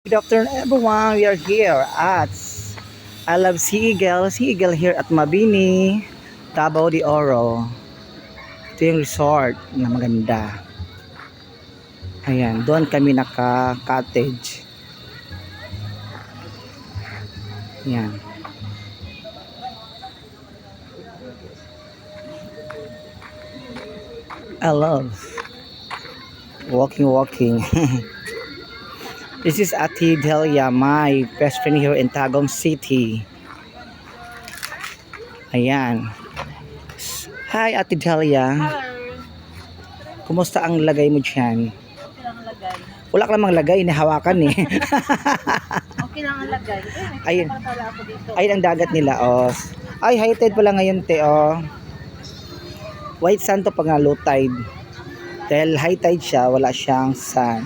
Good afternoon everyone, we are here at I Love Sea Eagle here at Mabini, Davao de Oro. Ito yung resort na maganda. Ayan, doon kami naka-cottage. Ayan. I love walking. This is Ate Delia, my best friend here in Tagum City. Ayan. Hi Ate Delia. Hello. Kumusta ang lagay mo dyan? Okay lang ang lagay. Wala ka namang lagay, nahawakan eh. Okay lang ang lagay. Ayun. Pala ako dito. Ayun ang dagat nila, oh. Ay, high tide pala ngayon, te, oh. White sand to pag nga low tide. Dahil high tide siya, wala siyang sun.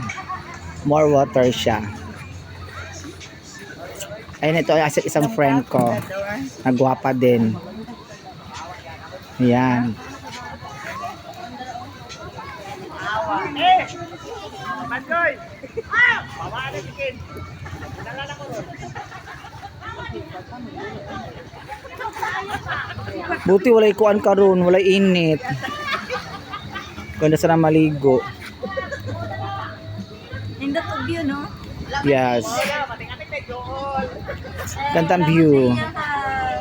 More water siya. Ayun, ito ay isang friend ko. Nagwapa din. Ayan. Buti walay kuan karon, walay init. Ganda sana maligo. In the view, no? Yes. Gandang view. Hi.